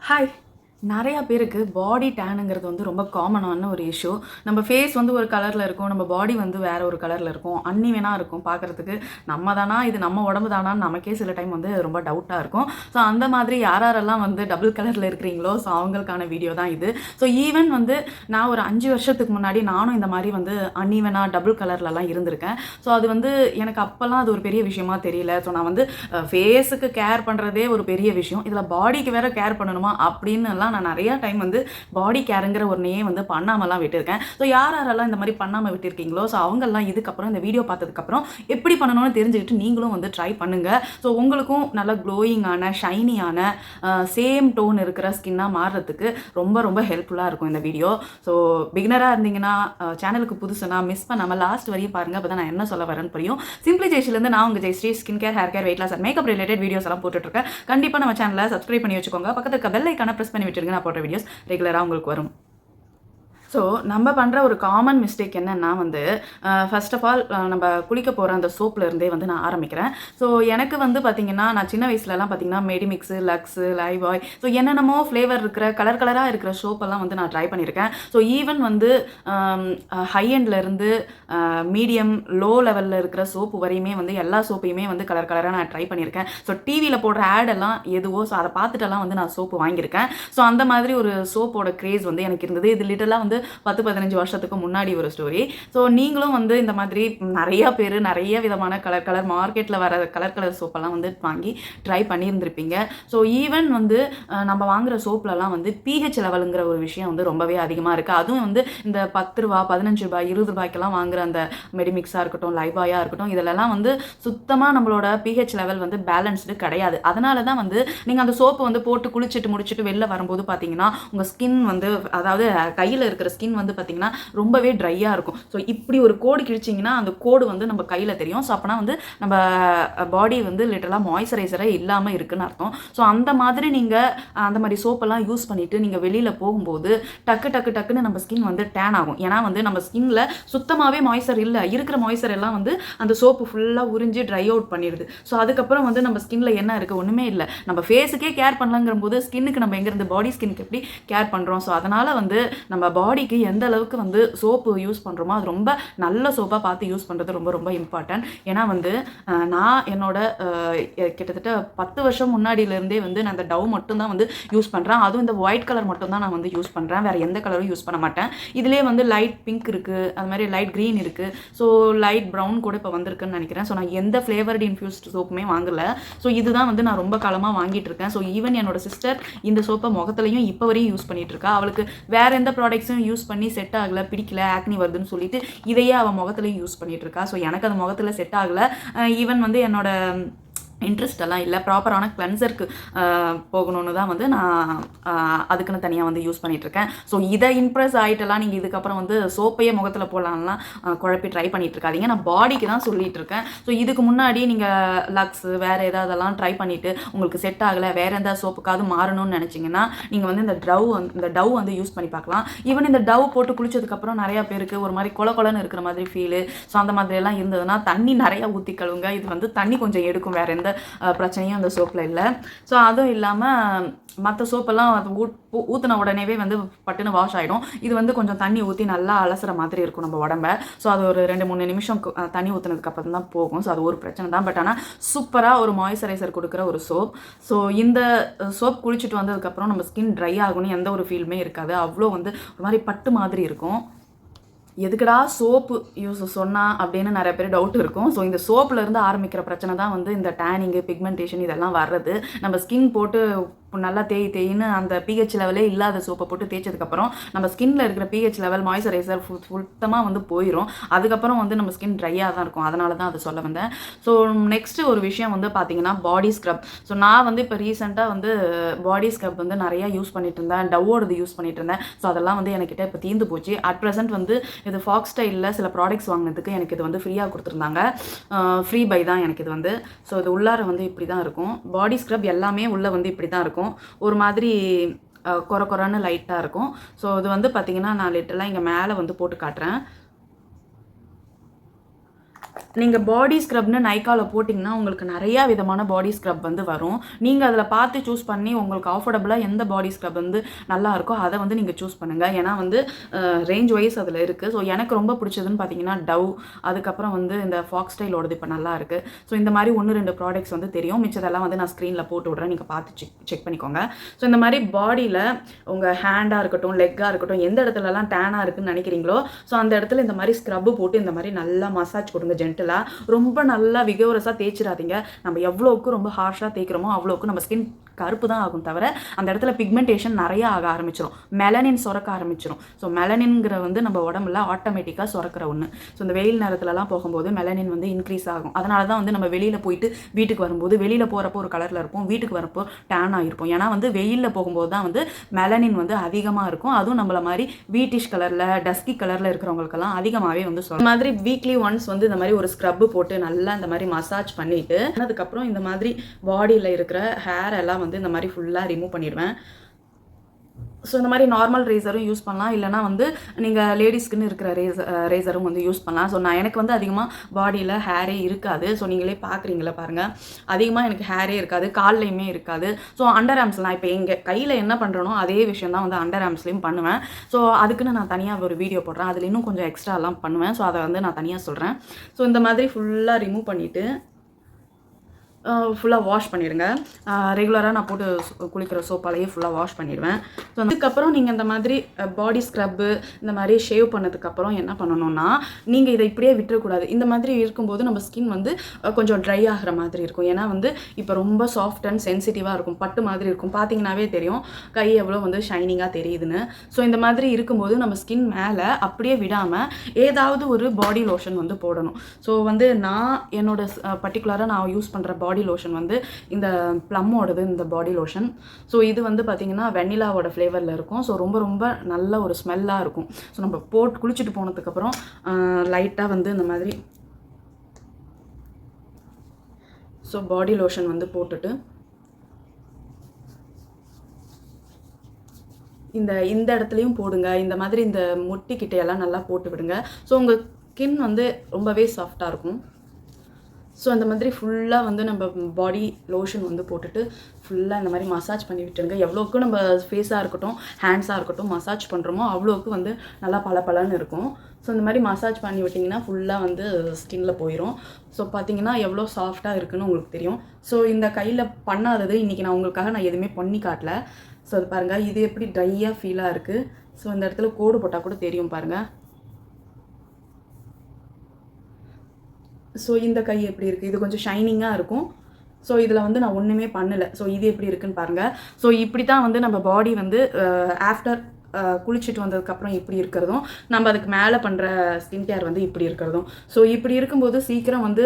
Hi. நிறையா பேருக்கு பாடி டேனுங்கிறது வந்து ரொம்ப காமனான ஒரு இஷ்யூ. நம்ம ஃபேஸ் வந்து ஒரு கலரில் இருக்கும், நம்ம பாடி வந்து வேற ஒரு கலரில் இருக்கும், அன்னிவனாக இருக்கும் பார்க்குறதுக்கு. நம்ம தானா இது நம்ம உடம்பு தானான்னு நமக்கே சில டைம் வந்து ரொம்ப டவுட்டாக இருக்கும். ஸோ அந்த மாதிரி யாரெல்லாம் வந்து டபுள் கலரில் இருக்கிறீங்களோ ஸோ அவங்களுக்கான வீடியோ தான் இது. ஸோ ஈவன் வந்து நான் ஒரு 5 வருஷத்துக்கு முன்னாடி நானும் இந்த மாதிரி வந்து அன்னிவனாக டபுள் கலர்லலாம் இருந்திருக்கேன். ஸோ அது வந்து எனக்கு அப்போல்லாம் அது ஒரு பெரிய விஷயமா தெரியல. ஸோ நான் வந்து ஃபேஸுக்கு கேர் பண்ணுறதே ஒரு பெரிய விஷயம், இதில் பாடிக்கு வேற கேர் பண்ணணுமா அப்படின்னுலாம் நான் நிறையா டைம் வந்து பாடி கேருங்கிற ஒரு நேம் வந்து பண்ணாமலாம் விட்டுருக்கேன். ஸோ யாரெல்லாம் இந்த மாதிரி பண்ணாமல் விட்டுருக்கீங்களோ ஸோ அவங்கெல்லாம் இதுக்கப்புறம் இந்த வீடியோ பார்த்ததுக்கப்புறம் எப்படி பண்ணணும்னு தெரிஞ்சுக்கிட்டு நீங்களும் வந்து ட்ரை பண்ணுங்கள். ஸோ உங்களுக்கும் நல்ல க்ளோயிங்கான ஷைனியான சேம் டோன் இருக்கிற ஸ்கின்னாக மாறுறதுக்கு ரொம்ப ரொம்ப ஹெல்ப்ஃபுல்லாக இருக்கும் இந்த வீடியோ. ஸோ பிகினராக இருந்தீங்கன்னா சேனலுக்கு புதுசுனா மிஸ் பண்ணாமல் லாஸ்ட் வரையும் பாருங்கள், அப்போ தான் நான் என்ன சொல்ல வரேன்னு புரியும். சிம்பிளி ஜெய்ஸ்லேருந்து நான் உங்கள் Jaishree skin care, hair care, weight loss and makeup related videos எல்லாம் போட்டுட்ருக்கேன். கண்டிப்பாக நம்ம சேனலை சப்ஸ்கிரைப் பண்ணி வச்சுக்கோங்க. பக்கத்தில் இருக்க பெல் ஐக்கான ப்ரெஸ் பண்ணி விட்டுருங்க. நான் போடுற வீடியோஸ் ரெகுலராக உங்களுக்கு வரும். ஸோ நம்ம பண்ணுற ஒரு காமன் மிஸ்டேக் என்னென்னா வந்து ஃபர்ஸ்ட் ஆஃப் ஆல் நம்ம குளிக்க போகிற அந்த சோப்லேருந்தே வந்து நான் ஆரம்பிக்கிறேன். ஸோ எனக்கு வந்து பார்த்திங்கன்னா நான் சின்ன வயசுலலாம் பார்த்திங்கன்னா மெடிமிக்ஸு, லக்ஸு, லைபாய், ஸோ என்னென்னமோ ஃப்ளேவர் இருக்கிற கலர் கலராக இருக்கிற சோப்பெல்லாம் வந்து நான் ட்ரை பண்ணியிருக்கேன். ஸோ ஈவன் வந்து ஹை எண்ட்லேருந்து மீடியம் லோ லெவலில் இருக்கிற சோப்பு வரையுமே வந்து எல்லா சோப்பையுமே வந்து கலர் கலராக நான் ட்ரை பண்ணியிருக்கேன். ஸோ டிவியில் போடுற ஆடெல்லாம் எதுவோ ஸோ அதை பார்த்துட்டெல்லாம் வந்து நான் சோப்பு வாங்கியிருக்கேன். ஸோ அந்த மாதிரி ஒரு சோப்போட க்ரேஸ் வந்து எனக்கு இருந்தது. இது லிட்டலாக வந்து 10-15 வருஷத்துக்கு முன்னாடி ஒரு ஸ்டோரி. ஸோ நீங்களும் வந்து இந்த மாதிரி நிறையா பேர் நிறைய விதமான கலர் மார்க்கெட்டில் வர கலர் சோப்பெல்லாம் வந்து வாங்கி ட்ரை பண்ணியிருந்திருப்பீங்க. ஸோ ஈவன் வந்து நம்ம வாங்குகிற சோப்லலாம் வந்து பிஹெச் லெவலுங்கிற ஒரு விஷயம் வந்து ரொம்பவே அதிகமாக இருக்குது. அதுவும் வந்து இந்த 10 ரூபா, 15 ரூபாய், 20 ரூபாய்க்கெல்லாம் வாங்குகிற அந்த மெடிமிக்ஸாக இருக்கட்டும், லைபாயாக இருக்கட்டும், இதிலெல்லாம் வந்து சுத்தமாக நம்மளோட பிஹெச் லெவல் வந்து பேலன்ஸ்டு கிடையாது. அதனால தான் வந்து நீங்கள் அந்த சோப்பு வந்து போட்டு குளிச்சுட்டு முடிச்சுட்டு வெளில வரும்போது பார்த்தீங்கன்னா உங்கள் ஸ்கின் வந்து அதாவது கையில் இருக்கிற ஸ்கின் வந்து பார்த்திங்கன்னா ரொம்பவே ட்ரையாக இருக்கும். ஸோ இப்படி ஒரு கோடு கிழிச்சிங்கன்னா அந்த கோடு வந்து நம்ம கையில் தெரியும். ஸோ அப்போனா வந்து நம்ம பாடி வந்து லிட்டரலாக மாய்ஸ்சரைசரே இல்லாமல் இருக்குன்னு அர்த்தம். ஸோ அந்த மாதிரி நீங்கள் அந்த மாதிரி சோப்பெல்லாம் யூஸ் பண்ணிவிட்டு நீங்கள் வெளியில் போகும்போது டக்குன்னு நம்ம ஸ்கின் வந்து டேன் ஆகும். ஏன்னா வந்து நம்ம ஸ்கின்னில் சுத்தமாகவே மாய்ஸ்சர் இல்லை, இருக்கிற மாய்ஸ்சர் எல்லாம் வந்து அந்த சோப்பு ஃபுல்லாக உறிஞ்சி ட்ரை அவுட் பண்ணிடுது. ஸோ அதுக்கப்புறம் வந்து நம்ம ஸ்கின்ல என்ன இருக்குது, ஒன்றுமே இல்லை. நம்ம ஃபேஸுக்கே கேர் பண்ணலங்கிற போது ஸ்கின்னுக்கு நம்ம எங்கேருந்து பாடி ஸ்கின்னுக்கு எப்படி கேர் பண்ணுறோம். ஸோ அதனால் வந்து நம்ம பாடிக்கு எந்த அளவுக்கு வந்து சோப்பு யூஸ் பண்ணுறோமோ அது ரொம்ப நல்ல சோப்பாக பார்த்து யூஸ் பண்ணுறது ரொம்ப ரொம்ப இம்பார்ட்டன்ட். ஏன்னா வந்து நான் என்னோட கிட்டத்தட்ட 10 வருஷம் முன்னாடியிலேருந்தே வந்து நான் அந்த டவ் மட்டும்தான் வந்து யூஸ் பண்ணுறேன். அதுவும் இந்த ஒயிட் கலர் மட்டும்தான் நான் வந்து யூஸ் பண்ணுறேன், வேறு எந்த கலரும் யூஸ் பண்ண மாட்டேன். இதிலே வந்து லைட் பிங்க் இருக்குது, அது மாதிரி லைட் க்ரீன் இருக்குது, ஸோ லைட் ப்ரௌன் கூட இப்போ வந்திருக்குன்னு நினைக்கிறேன். ஸோ நான் எந்த ஃப்ளேவர்டு இன்ஃப்யூஸ்ட் சோப்புமே வாங்கலை. ஸோ இதுதான் வந்து நான் ரொம்ப காலமாக வாங்கிட்டு இருக்கேன். ஸோ ஈவன் என்னோட சிஸ்டர் இந்த சோப்பை முகத்துலையும் இப்போ வரையும் யூஸ் பண்ணிட்டு இருக்கா. அவளுக்கு வேறு எந்த ப்ராடக்ட்ஸும் யூஸ் பண்ணி செட் ஆகலை, பிடிக்கல, ஆக்னி வருதுன்னு சொல்லிட்டு இதையே அவள் முகத்துலையும் யூஸ் பண்ணிட்டு இருக்கா. ஸோ எனக்கு அது முகத்தில் செட் ஆகலை. ஈவன் வந்து என்னோட இன்ட்ரெஸ்ட் எல்லாம் இல்லை, ப்ராப்பரான கிளென்சருக்கு போகணுன்னு தான் வந்து நான் அதுக்குன்னு தனியாக வந்து யூஸ் பண்ணிகிட்ருக்கேன். ஸோ இதை இம்ப்ரெஸ் ஆகிட்டெல்லாம் நீங்கள் இதுக்கப்புறம் வந்து சோப்பையே முகத்தில் போடலாம்லாம் குழப்பி ட்ரை பண்ணிகிட்டு இருக்காதீங்க. நான் பாடிக்கு தான் சொல்லிகிட்டு இருக்கேன். ஸோ இதுக்கு முன்னாடி நீங்கள் லக்ஸு வேறு ஏதாவதெல்லாம் ட்ரை பண்ணிவிட்டு உங்களுக்கு செட் ஆகலை, வேறு எந்த சோப்புக்காவது மாறணும்னு நினச்சிங்கன்னா நீங்கள் வந்து இந்த டவ் வந்து யூஸ் பண்ணி பார்க்கலாம். ஈவன் இந்த டவ் போட்டு குளிச்சதுக்கப்புறம் நிறையா பேருக்கு ஒரு மாதிரி கொலன்னு இருக்கிற மாதிரி ஃபீலு, ஸோ அந்த மாதிரியெல்லாம் இருந்ததுன்னா தண்ணி நிறையா ஊற்றி கழுவுங்க. இது வந்து தண்ணி கொஞ்சம் எடுக்கும், வேறு எந்த பிரச்சனையும் அந்த சோப்பில் இல்லை. ஸோ அதுவும் இல்லாமல் மற்ற சோப்பெல்லாம் அது ஊற்றின உடனேவே வந்து பட்டுன்னு வாஷ் ஆகிடும். இது வந்து கொஞ்சம் தண்ணி ஊற்றி நல்லா அலசுற மாதிரி இருக்கும் நம்ம உடம்ப. ஸோ அது ஒரு 2-3 நிமிஷம் தண்ணி ஊற்றினதுக்கு அப்புறம் தான் போகும். ஸோ அது ஒரு பிரச்சனை தான். பட் ஆனால் சூப்பராக ஒரு மாய்ஸ்சரைசர் கொடுக்குற ஒரு சோப். ஸோ இந்த சோப் குளிச்சுட்டு வந்ததுக்கப்புறம் நம்ம ஸ்கின் ட்ரை ஆகணும்னு எந்த ஒரு ஃபீலுமே இருக்காது. அவ்வளோ வந்து ஒரு மாதிரி பட்டு மாதிரி இருக்கும். எதுக்குடா சோப்பு யூஸ் சொன்னால் அப்படின்னு நிறைய பேர் டவுட் இருக்கும். ஸோ இந்த சோப்புலேருந்து ஆரம்பிக்கிற பிரச்சனை தான் வந்து இந்த டேனிங்கு, பிக்மெண்டேஷன் இதெல்லாம் வர்றது. நம்ம ஸ்கின் போட்டு நல்லா தேயின்னு அந்த பிஹெச் லெவலே இல்லாத சோப்பை போட்டு தேய்ச்சதுக்கப்புறம் நம்ம ஸ்கின்ல இருக்கிற பிஹெச் லெவல் மாய்ஸ்சரைசர் சுத்தமாக வந்து போயிடும். அதுக்கப்புறம் வந்து நம்ம ஸ்கின் ட்ரையாக தான் இருக்கும். அதனால தான் அதை சொல்ல வந்தேன். ஸோ நெக்ஸ்ட்டு ஒரு விஷயம் வந்து பார்த்தீங்கன்னா பாடி ஸ்க்ரப். ஸோ நான் வந்து இப்போ ரீசெண்டாக வந்து பாடி ஸ்க்ரப் வந்து நிறையா யூஸ் பண்ணிட்டு இருந்தேன், டவ்வோடது யூஸ் பண்ணிட்டு இருந்தேன். ஸோ அதெல்லாம் வந்து என்கிட்ட இப்போ தீர்ந்து போச்சு. அட் ப்ரெசென்ட் வந்து இது ஃபாக்ஸ் ஸ்டைலில் சில ப்ராடக்ட்ஸ் வாங்கினதுக்கு எனக்கு இது வந்து ஃப்ரீயாக கொடுத்துருந்தாங்க. ஃப்ரீ பை தான் எனக்கு இது வந்து. ஸோ இது உள்ளார வந்து இப்படி தான் இருக்கும். பாடி ஸ்க்ரப் எல்லாமே உள்ளே வந்து இப்படி தான் இருக்கும். ஒரு மாதிரி கொரன்னு லைட்டாக இருக்கும். ஸோ இது வந்து பார்த்திங்கன்னா நான் லிட்டலாக இங்கே மேலே வந்து போட்டு காட்டுறேன். நீங்கள் பாடி ஸ்க்ரப்னு நைக்காவில் போட்டிங்கன்னா உங்களுக்கு நிறையா விதமான பாடி ஸ்க்ரப் வந்து வரும். நீங்கள் அதில் பார்த்து சூஸ் பண்ணி உங்களுக்கு அஃபோர்டபுளாக எந்த பாடி ஸ்க்ரப் வந்து நல்லா இருக்கோ அதை வந்து நீங்கள் சூஸ் பண்ணுங்கள். ஏன்னா வந்து ரேஞ்ச் வைஸ் அதில் இருக்குது. ஸோ எனக்கு ரொம்ப பிடிச்சதுன்னு பார்த்தீங்கன்னா டவ், அதுக்கப்புறம் வந்து இந்த ஃபாக்ஸ் ஸ்டைலோடது இப்போ நல்லா இருக்குது. ஸோ இந்த மாதிரி 1-2 ப்ராடக்ட்ஸ் வந்து தெரியும். மிச்சதெல்லாம் வந்து நான் ஸ்க்ரீனில் போட்டு விட்றேன், நீங்கள் பார்த்து செக் பண்ணிக்கோங்க. ஸோ இந்த மாதிரி பாடியில் உங்கள் ஹேண்டாக இருக்கட்டும், லெக்காக இருக்கட்டும், எந்த இடத்துலலாம் டேனாக இருக்குதுன்னு நினைக்கிறீங்களோ ஸோ அந்த இடத்துல இந்த மாதிரி ஸ்க்ரப்பு போட்டு இந்த மாதிரி நல்லா மசாஜ் கொடுங்க. ஜென்டில் ரொம்ப நல்லா விகோரஸாக தேய்ச்சிடாதீங்க. நம்ம எவ்வளோக்கு ரொம்ப ஹார்ஷாக தேய்க்கிறோமோ அவ்வளோக்கு நம்ம ஸ்கின் கருப்பு தான் ஆகும் தவிர அந்த இடத்துல பிக்மெண்டேஷன் நிறைய ஆக ஆரம்பிச்சிடும், மெலனின் சுரக்க ஆரம்பிச்சிடும். ஸோ மெலனின்கிற வந்து நம்ம உடம்புல ஆட்டோமேட்டிக்காக சுரக்கிற ஒன்று. ஸோ இந்த வெயில் நேரத்துலலாம் போகும்போது மெலனின் வந்து இன்க்ரீஸ் ஆகும். அதனால தான் வந்து நம்ம வெளியில் போயிட்டு வீட்டுக்கு வரும்போது வெளியில் போகிறப்போ ஒரு கலரில் இருப்போம், வீட்டுக்கு வரப்போ டேன் ஆகிருப்போம். ஏன்னா வந்து வெயிலில் போகும்போது தான் வந்து மெலனின் வந்து அதிகமாக இருக்கும். அதுவும் நம்மள மாதிரி வீட்டிஷ் கலரில் டஸ்கி கலரில் இருக்கிறவங்களுக்கெல்லாம் அதிகமாகவே வந்து சொல்லும். இந்த மாதிரி வீக்லி ஒன்ஸ் வந்து இந்த மாதிரி ஒரு ஸ்க்ரப்பு போட்டு நல்லா இந்த மாதிரி மசாஜ் பண்ணிவிட்டு அதுக்கப்புறம் இந்த மாதிரி பாடியில் இருக்கிற ஹேர் எல்லாம் வந்து இந்த மாதிரி ஃபுல்லாக ரிமூவ் பண்ணிடுவேன். ஸோ இந்த மாதிரி நார்மல் ரேசரும் யூஸ் பண்ணலாம், இல்லைனா வந்து நீங்கள் லேடிஸ்க்குன்னு இருக்கிற ரேசரும் வந்து யூஸ் பண்ணலாம். ஸோ எனக்கு வந்து அதிகமாக பாடியில் ஹேரே இருக்காது. ஸோ நீங்களே பார்க்குறீங்களா பாருங்கள், அதிகமாக எனக்கு ஹேரே இருக்காது, கால்லையுமே இருக்காது. ஸோ அண்டர் ஆர்ம்ஸ்லாம் இப்போ எங்கள் கையில் என்ன பண்ணுறனோ அதே விஷயம் தான் வந்து அண்டர் ஆர்ம்ஸ்லேயும் பண்ணுவேன். ஸோ அதுக்குன்னு நான் தனியாக ஒரு வீடியோ போடுறேன், அதில் இன்னும் கொஞ்சம் எக்ஸ்ட்ராலாம் பண்ணுவேன். ஸோ அதை வந்து நான் தனியாக சொல்கிறேன். ஸோ இந்த மாதிரி ஃபுல்லாக ரிமூவ் பண்ணிவிட்டு ஃபுல்லாக வாஷ் பண்ணிவிடுங்க. ரெகுலராக நான் போட்டு குளிக்கிற சோப்பாலேயே ஃபுல்லாக வாஷ் பண்ணிடுவேன். ஸோ அதுக்கப்புறம் நீங்கள் இந்த மாதிரி பாடி ஸ்க்ரப்பு இந்த மாதிரி ஷேவ் பண்ணதுக்கப்புறம் என்ன பண்ணணும்னா, நீங்கள் இதை இப்படியே விட்டுறக்கூடாது. இந்த மாதிரி இருக்கும்போது நம்ம ஸ்கின் வந்து கொஞ்சம் ட்ரை ஆகிற மாதிரி இருக்கும். ஏன்னா வந்து இப்போ ரொம்ப சாஃப்ட் அண்ட் சென்சிட்டிவாக இருக்கும், பட்டு மாதிரி இருக்கும். பார்த்தீங்கன்னாவே தெரியும் கை எவ்வளோ வந்து ஷைனிங்காக தெரியுதுன்னு. ஸோ இந்த மாதிரி இருக்கும்போது நம்ம ஸ்கின் மேலே அப்படியே விடாமல் ஏதாவது ஒரு பாடி லோஷன் வந்து போடணும். ஸோ வந்து நான் என்னோட பர்டிகுலராக நான் யூஸ் பண்ணுற பாடி லோஷன் வந்து இந்த ப்ளம்மோடது இந்த பாடி லோஷன். ஸோ இது வந்து பார்த்திங்கன்னா வெண்ணிலாவோட ஃப்ளேவரில் இருக்கும். ஸோ ரொம்ப ரொம்ப நல்ல ஒரு ஸ்மெல்லாக இருக்கும். ஸோ நம்ம போட்டு குளிச்சுட்டு போனதுக்கப்புறம் லைட்டாக வந்து இந்த மாதிரி ஸோ பாடி லோஷன் வந்து போட்டுட்டு இந்த இடத்துலையும் போடுங்க. இந்த மாதிரி இந்த முட்டிக்கிட்டையெல்லாம் நல்லா போட்டு விடுங்க. ஸோ உங்கள் ஸ்கின் வந்து ரொம்பவே சாஃப்டாக இருக்கும். ஸோ அந்த மாதிரி ஃபுல்லாக வந்து நம்ம பாடி லோஷன் வந்து போட்டுட்டு ஃபுல்லாக இந்த மாதிரி மசாஜ் பண்ணி விட்டுருங்க. எவ்வளோக்கு நம்ம ஃபேஸாக இருக்கட்டும் ஹேண்ட்ஸாக இருக்கட்டும் மசாஜ் பண்ணுறோமோ அவ்வளோக்கு வந்து நல்லா பளபளன்னு இருக்கும். ஸோ இந்த மாதிரி மசாஜ் பண்ணி விட்டிங்கன்னா ஃபுல்லாக வந்து ஸ்கின்னில் போயிடும். ஸோ பார்த்தீங்கன்னா எவ்வளோ சாஃப்டாக இருக்குதுன்னு உங்களுக்கு தெரியும். ஸோ இந்த கையில் பண்ணாதது இன்றைக்கி நான் உங்களுக்காக நான் எதுவுமே பண்ணி காட்டல. ஸோ அது பாருங்கள், இது எப்படி ட்ரையாக ஃபீலாக இருக்குது. ஸோ இந்த இடத்துல கோடு போட்டால் கூட தெரியும் பாருங்கள். ஸோ இந்த கை எப்படி இருக்குது, இது கொஞ்சம் ஷைனிங்காக இருக்கும். ஸோ இதில் வந்து நான் ஒன்றுமே பண்ணலை. ஸோ இது எப்படி இருக்குன்னு பாருங்கள். ஸோ இப்படி தான் வந்து நம்ம பாடி வந்து ஆஃப்டர் குளிச்சுட்டு வந்ததுக்கப்புறம் இப்படி இருக்கிறதும், நம்ம அதுக்கு மேலே பண்ணுற ஸ்கின் கேர் வந்து இப்படி இருக்கிறதும். ஸோ இப்படி இருக்கும்போது சீக்கிரம் வந்து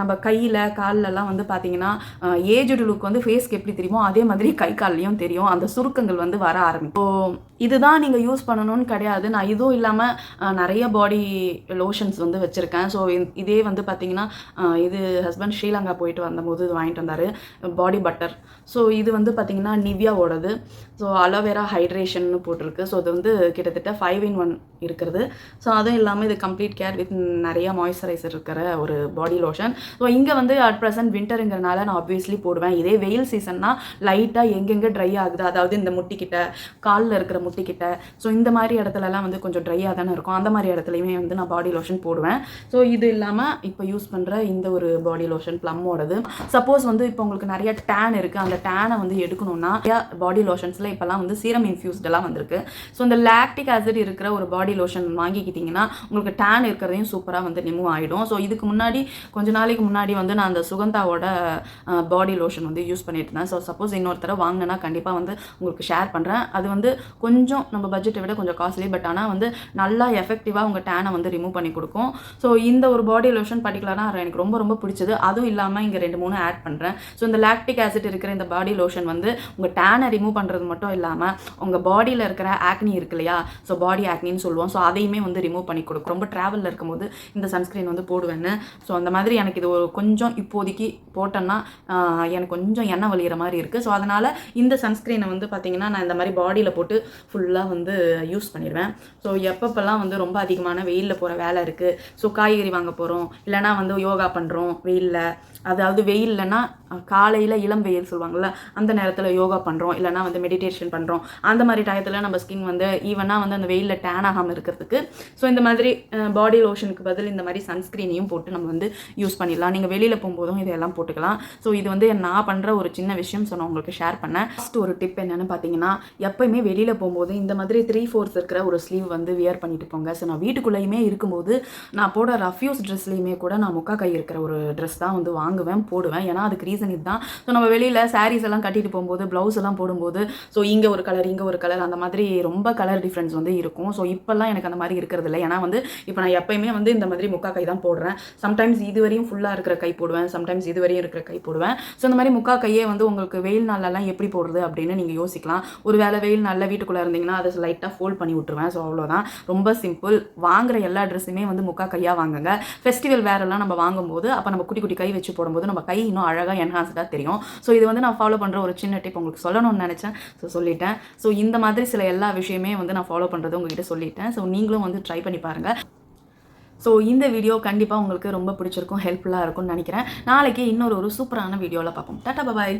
நம்ம கையில் கால்லலாம் வந்து பார்த்திங்கன்னா ஏஜ்டு லுக் வந்து ஃபேஸ்க்கு எப்படி தெரியுமோ அதே மாதிரி கை கால்லையும் தெரியும், அந்த சுருக்கங்கள் வந்து வர ஆரம்பிக்கும். ஸோ இதுதான் நீங்கள் யூஸ் பண்ணணும்னு கிடையாது. நான் இதுவும் இல்லாமல் நிறைய பாடி லோஷன்ஸ் வந்து வச்சுருக்கேன். ஸோ இதே வந்து பார்த்திங்கன்னா இது ஹஸ்பண்ட் ஸ்ரீலங்கா போயிட்டு வந்தபோது இது வாங்கிட்டு வந்தார், பாடி பட்டர். ஸோ இது வந்து பார்த்திங்கன்னா நிவ்யாவோடது. ஸோ அலோவேரா ஹைட்ரேஷன்னு போட்டிருக்கு. ஸோ அது வந்து கிட்டத்தட்ட 5-in-1 இருக்கிறது. ஸோ அதுவும் இல்லாமல் இது கம்ப்ளீட் கேர் வித் நிறைய மாய்ஸ்சரைசர் இருக்கிற ஒரு பாடி லோஷன். ஸோ இங்கே வந்து அட் ப்ரெசன்ட் வின்டருங்கிறனால நான் ஆப்வியஸ்லி போடுவேன். இதே வெயில் சீசன்னா லைட்டாக எங்கெங்கே ட்ரை ஆகுது, அதாவது இந்த முட்டிக்கிட்ட காலில் இருக்கிற முட்டிக்கிட்ட, ஸோ இந்த மாதிரி இடத்துலலாம் வந்து கொஞ்சம் ட்ரையாக தானே இருக்கும், அந்த மாதிரி இடத்துலையுமே வந்து நான் பாடி லோஷன் போடுவேன். ஸோ இது இல்லாமல் இப்போ யூஸ் பண்ணுற இந்த ஒரு பாடி லோஷன் ப்ளம்மோடது. சப்போஸ் வந்து இப்போ உங்களுக்கு நிறைய டேன் இருக்குது, அந்த டேனை வந்து எடுக்கணும்னா பாடி லோஷன்ஸில் இப்போலாம் வந்து சீரம் இன்ஃப்யூஸ்டெல்லாம் வந்திருக்கு. ஸோ இந்த லாக்டிக் ஆசிட் இருக்கிற ஒரு பாடி லோஷன் வாங்கிக்கிட்டிங்கன்னா உங்களுக்கு டேன் இருக்கிறதையும் சூப்பராக வந்து ரிமூவ் ஆகிடும். ஸோ இதுக்கு முன்னாடி கொஞ்ச நாளைக்கு முன்னாடி வந்து நான் அந்த சுகந்தாவோட பாடி லோஷன் வந்து யூஸ் பண்ணிட்டு இருந்தேன். ஸோ சப்போஸ் இன்னொருத்தர வாங்கினேன்னா கண்டிப்பாக வந்து உங்களுக்கு ஷேர் பண்ணுறேன். அது வந்து கொஞ்சம் நம்ம பட்ஜெட்டை விட கொஞ்சம் காஸ்ட்லி, பட் ஆனால் வந்து நல்லா எஃபெக்டிவாக உங்கள் டேனை வந்து ரிமூவ் பண்ணி கொடுக்கும். ஸோ இந்த ஒரு பாடி லோஷன் பர்டிகுலராக எனக்கு ரொம்ப ரொம்ப பிடிச்சது. அதுவும் இல்லாமல் இங்கே 2-3 ஆட் பண்ணுறேன். ஸோ இந்த லாக்டிக் ஆசிட் இருக்கிற இந்த பாடி லோஷன் வந்து உங்கள் டேனை ரிமூவ் பண்ணுறது மட்டும் இல்லாமல் உங்கள் பாடியில் இருக்கிற ஆக்னி இருக்கு இல்லையா, ஸோ பாடி ஆக்னின்னு சொல்லுவோம். ஸோ அதையுமே வந்து ரிமூவ் பண்ணி கொடுக்கும். ரொம்ப ட்ராவலில் இருக்கும்போது இந்த சன்ஸ்க்ரீன் வந்து போடுவேன்னு. ஸோ அந்த மாதிரி எனக்கு இது ஒரு கொஞ்சம் இப்போதைக்கு போட்டேன்னா எனக்கு கொஞ்சம் எண்ணெய் வலிகிற மாதிரி இருக்குது. ஸோ அதனால் இந்த சன்ஸ்க்ரீனை வந்து பார்த்திங்கன்னா நான் இந்த மாதிரி பாடியில் போட்டு ஃபுல்லாக வந்து யூஸ் பண்ணிடுவேன். ஸோ எப்பப்பெல்லாம் வந்து ரொம்ப அதிகமான வெயிலில் போகிற வேலை இருக்குது, ஸோ காய்கறி வாங்க போகிறோம், இல்லைனா வந்து யோகா பண்ணுறோம் வெயிலில், அதாவது வெயில்லனா காலையில் இளம் வெயில் சொல்லுவாங்கள்ல, அந்த நேரத்தில் யோகா பண்ணுறோம், இல்லைனா வந்து மெடிடேஷன் பண்ணுறோம், அந்த மாதிரி டயத்தில் நம்ம ஸ்கின் வந்து ஈவனாக வந்து அந்த வெயிலில் டேன் ஆகாமல் இருக்கிறதுக்கு ஸோ இந்த மாதிரி பாடி லோஷனுக்கு பதில் இந்த மாதிரி சன்ஸ்க்ரீனையும் போட்டு நம்ம வந்து யூஸ் பண்ணிடலாம். நீங்கள் வெளியில் போகும்போதும் இதெல்லாம் போட்டுக்கலாம். ஸோ இது வந்து நான் பண்ணுற ஒரு சின்ன விஷயம். ஸோ நான் உங்களுக்கு ஷேர் பண்ணேன். ஃபஸ்ட் ஒரு டிப் என்னென்னு பார்த்தீங்கன்னா, எப்போயுமே வெளியில் போகும்போது இந்த மாதிரி 3/4 இருக்கிற ஒரு ஸ்லீவ் வந்து வியர் பண்ணிட்டு போங்க. ஸோ நான் வீட்டுக்குள்ளேயுமே இருக்கும்போது நான் போட ரஃப்யூஸ் ட்ரெஸ்லேயுமே கூட நான் முக்கா கை இருக்கிற ஒரு ட்ரெஸ் தான் வந்து வாங்குவேன், போடுவேன். ஏன்னா அதுக்கு ரீசன் இதுதான். ஸோ நம்ம வெளியில் சாரீஸ் எல்லாம் கட்டிட்டு போகும்போது, ப்ளவுஸ் எல்லாம் போடும்போது ஸோ இங்கே ஒரு கலர், இங்கே ஒரு கலர், அந்த மாதிரி ரொம்ப கலர் டிஃப்ரென்ஸ் வந்து இருக்கும். ஸோ இப்போல்லாம் எனக்கு அந்த மாதிரி இருக்கிறது இல்லை. ஏன்னா வந்து இப்போ நான் எப்பயுமே வந்து இந்த மாதிரி முக்கா கை தான் போடுறேன். சம்டைம்ஸ் இதுவரையும் ஃபுல்லாக இருக்கிற கை போடுவேன், சம்டைம்ஸ் இதுவரையும் இருக்கிற கை போடுவேன். ஸோ இந்த மாதிரி முக்கா கையே வந்து உங்களுக்கு வெயில் நாளெல்லாம் எப்படி போடுறது அப்படின்னு நீங்கள் யோசிக்கலாம். ஒரு வேளை வெயில் நாளில் வீட்டுக்குள்ளே இருந்தீங்கன்னா அதை லைட்டாக ஃபோல்ட் பண்ணி விட்டுருவேன். ஸோ அவ்வளோதான், ரொம்ப சிம்பிள். வாங்குற எல்லா ட்ரெஸ்ஸுமே வந்து முக்கா கையாக வாங்குங்க. ஃபெஸ்டிவல் வேறெல்லாம் நம்ம வாங்கும்போது அப்போ நம்ம குட்டி குட்டி கை வச்சு போடும்போது நம்ம கை இன்னும் அழகாக என்ஹான்ஸ்டாக தெரியும். ஸோ இது வந்து நான் ஃபாலோ பண்ணுற ஒரு சின்ன டிப், உங்களுக்கு சொல்லணும்னு நினச்சேன். ஸோ சொல்லிட்டேன். ஸோ இந்த மாதிரி சில எல்லா விஷயமே வந்து நான் ஃபாலோ பண்ணுறது உங்ககிட்ட சொல்லிட்டேன். ஸோ நீங்களும் வந்து ட்ரை பண்ணி பாருங்கள். ஸோ இந்த வீடியோ கண்டிப்பாக உங்களுக்கு ரொம்ப பிடிச்சிருக்கும், ஹெல்ப்ஃபுல்லாக இருக்கும்னு நினைக்கிறேன். நாளைக்கு இன்னொரு சூப்பரான வீடியோவில் பார்ப்போம். டாடா பாய்.